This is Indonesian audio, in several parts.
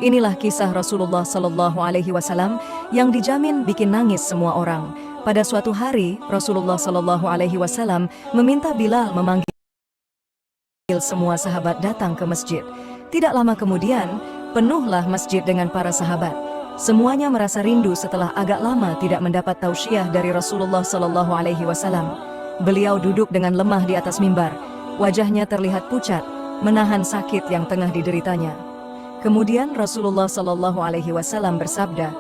Inilah kisah Rasulullah Sallallahu Alaihi Wasallam yang dijamin bikin nangis semua orang. Pada suatu hari, Rasulullah Sallallahu Alaihi Wasallam meminta Bilal memanggil semua sahabat datang ke masjid. Tidak lama kemudian, penuhlah masjid dengan para sahabat. Semuanya merasa rindu setelah agak lama tidak mendapat tausiah dari Rasulullah Sallallahu Alaihi Wasallam. Beliau duduk dengan lemah di atas mimbar. Wajahnya terlihat pucat, menahan sakit yang tengah dideritanya. Kemudian Rasulullah Sallallahu Alaihi Wasallam bersabda,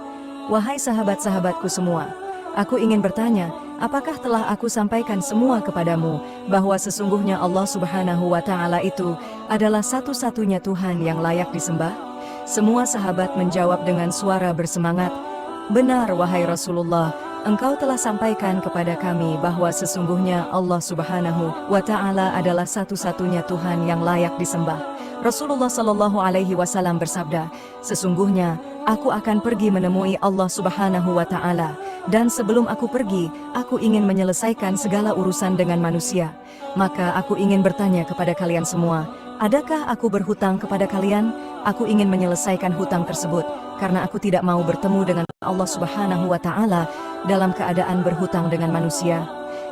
"Wahai sahabat-sahabatku semua, aku ingin bertanya, apakah telah aku sampaikan semua kepadamu bahwa sesungguhnya Allah Subhanahu wa Ta'ala itu adalah satu-satunya Tuhan yang layak disembah?" Semua sahabat menjawab dengan suara bersemangat, "Benar wahai Rasulullah, engkau telah sampaikan kepada kami bahwa sesungguhnya Allah Subhanahu wa Ta'ala adalah satu-satunya Tuhan yang layak disembah." Rasulullah Sallallahu Alaihi Wasallam bersabda, "Sesungguhnya aku akan pergi menemui Allah Subhanahu wa Ta'ala, dan sebelum aku pergi, aku ingin menyelesaikan segala urusan dengan manusia. Maka aku ingin bertanya kepada kalian semua, adakah aku berhutang kepada kalian? Aku ingin menyelesaikan hutang tersebut, karena aku tidak mau bertemu dengan Allah Subhanahu wa Ta'ala dalam keadaan berhutang dengan manusia."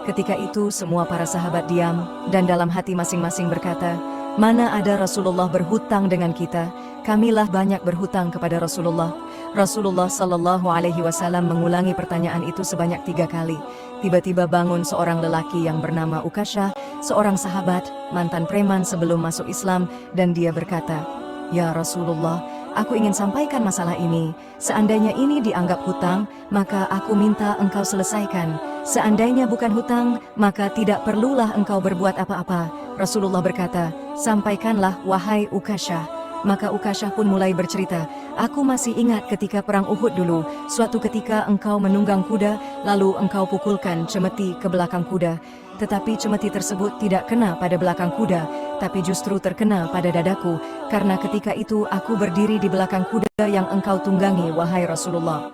Ketika itu semua para sahabat diam, dan dalam hati masing-masing berkata, "Mana ada Rasulullah berhutang dengan kita? Kamilah banyak berhutang kepada Rasulullah." Rasulullah Sallallahu Alaihi Wasallam mengulangi pertanyaan itu sebanyak 3 kali. Tiba-tiba bangun seorang lelaki yang bernama Ukasyah, seorang sahabat, mantan preman sebelum masuk Islam, dan dia berkata, "Ya Rasulullah, aku ingin sampaikan masalah ini. Seandainya ini dianggap hutang, maka aku minta engkau selesaikan. Seandainya bukan hutang, maka tidak perlulah engkau berbuat apa-apa." Rasulullah berkata, "Sampaikanlah wahai Ukasyah." Maka Ukasyah pun mulai bercerita, "Aku masih ingat ketika perang Uhud dulu, suatu ketika engkau menunggang kuda, lalu engkau pukulkan cemeti ke belakang kuda. Tetapi cemeti tersebut tidak kena pada belakang kuda, tapi justru terkena pada dadaku, karena ketika itu aku berdiri di belakang kuda yang engkau tunggangi wahai Rasulullah."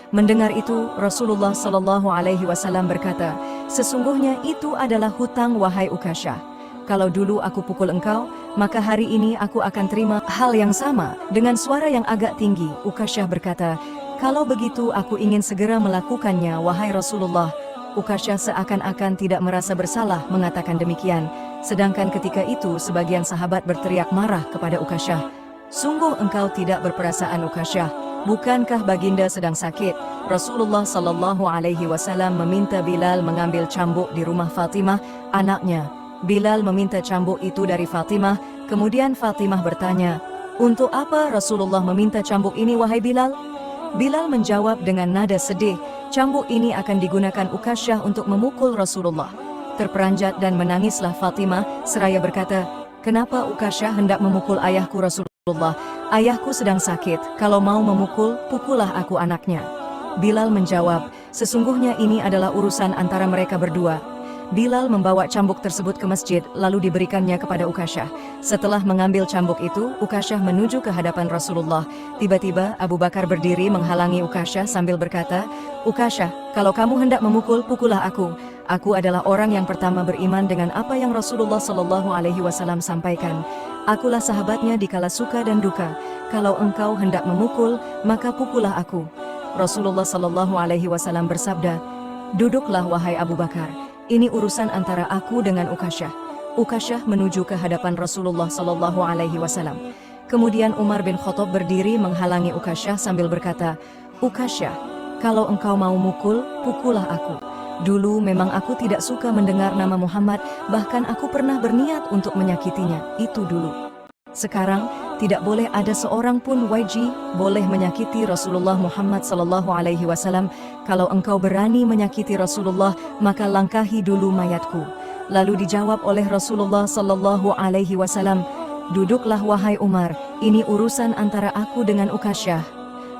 Mendengar itu, Rasulullah Sallallahu Alaihi Wasallam berkata, "Sesungguhnya itu adalah hutang wahai Ukasyah. Kalau dulu aku pukul engkau, maka hari ini aku akan terima hal yang sama." Dengan suara yang agak tinggi, Ukasyah berkata, "Kalau begitu aku ingin segera melakukannya wahai Rasulullah." Ukasyah seakan-akan tidak merasa bersalah mengatakan demikian. Sedangkan ketika itu sebagian sahabat berteriak marah kepada Ukasyah, "Sungguh engkau tidak berperasaan Ukasyah. Bukankah baginda sedang sakit?" Rasulullah Sallallahu Alaihi Wasallam meminta Bilal mengambil cambuk di rumah Fatimah, anaknya. Bilal meminta cambuk itu dari Fatimah, kemudian Fatimah bertanya, "Untuk apa Rasulullah meminta cambuk ini wahai Bilal?" Bilal menjawab dengan nada sedih, "Cambuk ini akan digunakan Ukasyah untuk memukul Rasulullah." Terperanjat dan menangislah Fatimah seraya berkata, "Kenapa Ukasyah hendak memukul ayahku Rasulullah? Ayahku sedang sakit, kalau mau memukul, pukullah aku anaknya." Bilal menjawab, "Sesungguhnya ini adalah urusan antara mereka berdua." Bilal membawa cambuk tersebut ke masjid, lalu diberikannya kepada Ukasyah. Setelah mengambil cambuk itu, Ukasyah menuju ke hadapan Rasulullah. Tiba-tiba Abu Bakar berdiri menghalangi Ukasyah sambil berkata, "Ukasyah, kalau kamu hendak memukul, pukullah aku. Aku adalah orang yang pertama beriman dengan apa yang Rasulullah Sallallahu Alaihi Wasallam sampaikan. Akulah sahabatnya di kala suka dan duka. Kalau engkau hendak memukul, maka pukullah aku." Rasulullah Sallallahu Alaihi Wasallam bersabda, "Duduklah wahai Abu Bakar. Ini urusan antara aku dengan Ukasyah." Ukasyah menuju ke hadapan Rasulullah Sallallahu Alaihi Wasallam. Kemudian Umar bin Khattab berdiri menghalangi Ukasyah sambil berkata, "Ukasyah, kalau engkau mau mukul, pukullah aku. Dulu memang aku tidak suka mendengar nama Muhammad, bahkan aku pernah berniat untuk menyakitinya, itu dulu. Sekarang, tidak boleh ada seorang pun boleh menyakiti Rasulullah Muhammad Sallallahu Alaihi Wasallam. Kalau engkau berani menyakiti Rasulullah, maka langkahi dulu mayatku." Lalu dijawab oleh Rasulullah Sallallahu Alaihi Wasallam, "Duduklah wahai Umar, ini urusan antara aku dengan Ukasyah."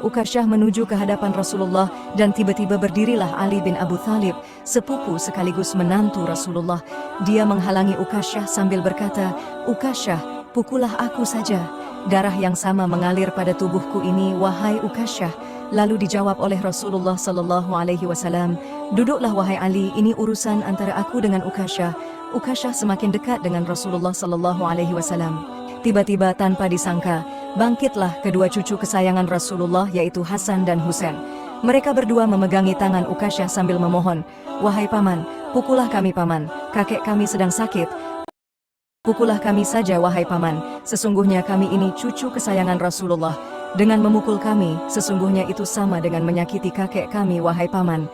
Ukasyah menuju ke hadapan Rasulullah, dan tiba-tiba berdirilah Ali bin Abu Thalib, sepupu sekaligus menantu Rasulullah. Dia menghalangi Ukasyah sambil berkata, "Ukasyah, pukullah aku saja. Darah yang sama mengalir pada tubuhku ini wahai Ukasyah." Lalu dijawab oleh Rasulullah Sallallahu Alaihi Wasallam, "Duduklah wahai Ali, ini urusan antara aku dengan Ukasyah." Ukasyah semakin dekat dengan Rasulullah Sallallahu Alaihi Wasallam. Tiba-tiba tanpa disangka, bangkitlah kedua cucu kesayangan Rasulullah yaitu Hasan dan Husain. Mereka berdua memegangi tangan Ukasyah sambil memohon, "Wahai paman, pukullah kami paman, kakek kami sedang sakit. Pukullah kami saja wahai paman, sesungguhnya kami ini cucu kesayangan Rasulullah. Dengan memukul kami, sesungguhnya itu sama dengan menyakiti kakek kami wahai paman."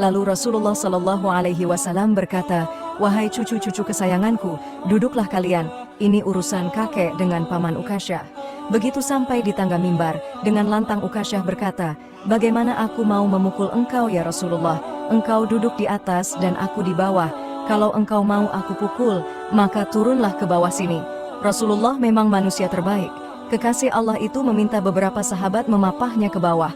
Lalu Rasulullah Shallallahu Alaihi Wasallam berkata, "Wahai cucu-cucu kesayanganku, duduklah kalian, ini urusan kakek dengan paman Ukasyah." Begitu sampai di tangga mimbar, dengan lantang Ukasyah berkata, "Bagaimana aku mau memukul engkau ya Rasulullah? Engkau duduk di atas dan aku di bawah. Kalau engkau mau aku pukul, maka turunlah ke bawah sini." Rasulullah memang manusia terbaik. Kekasih Allah itu meminta beberapa sahabat memapahnya ke bawah.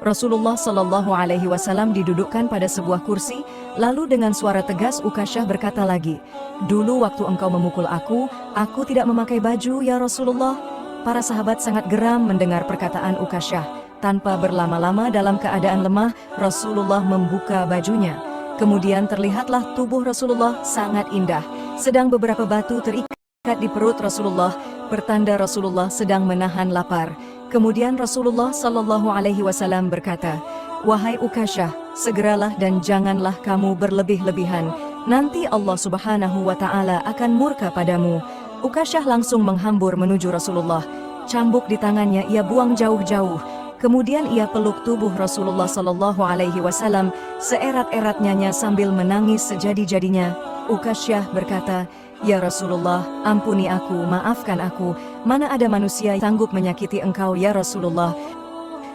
Rasulullah Shallallahu Alaihi Wasallam didudukkan pada sebuah kursi, lalu dengan suara tegas Ukasyah berkata lagi, "Dulu waktu engkau memukul aku tidak memakai baju ya Rasulullah." Para sahabat sangat geram mendengar perkataan Ukasyah. Tanpa berlama-lama dalam keadaan lemah, Rasulullah membuka bajunya. Kemudian terlihatlah tubuh Rasulullah sangat indah, sedang beberapa batu terikat di perut Rasulullah, pertanda Rasulullah sedang menahan lapar. Kemudian Rasulullah Shallallahu Alaihi Wasallam berkata, "Wahai Ukasyah, segeralah dan janganlah kamu berlebih-lebihan. Nanti Allah Subhanahu wa Ta'ala akan murka padamu." Ukasyah langsung menghambur menuju Rasulullah. Cambuk di tangannya ia buang jauh-jauh. Kemudian ia peluk tubuh Rasulullah Shallallahu Alaihi Wasallam seerat-eratnya sambil menangis sejadi-jadinya. Ukasyah berkata, "Ya Rasulullah, ampuni aku, maafkan aku. Mana ada manusia yang sanggup menyakiti engkau ya Rasulullah.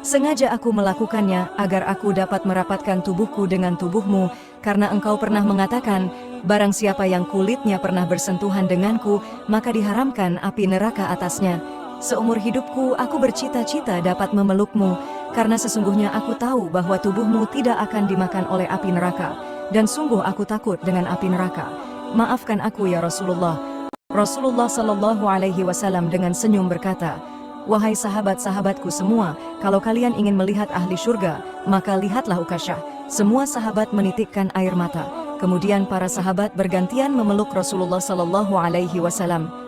Sengaja aku melakukannya agar aku dapat merapatkan tubuhku dengan tubuhmu, karena engkau pernah mengatakan, barang siapa yang kulitnya pernah bersentuhan denganku, maka diharamkan api neraka atasnya. Seumur hidupku aku bercita-cita dapat memelukmu, karena sesungguhnya aku tahu bahwa tubuhmu tidak akan dimakan oleh api neraka, dan sungguh aku takut dengan api neraka. Maafkan aku ya Rasulullah." Rasulullah Shallallahu Alaihi Wasallam dengan senyum berkata, "Wahai sahabat-sahabatku semua, kalau kalian ingin melihat ahli surga, maka lihatlah Ukasyah." Semua sahabat menitikkan air mata. Kemudian para sahabat bergantian memeluk Rasulullah Shallallahu Alaihi Wasallam.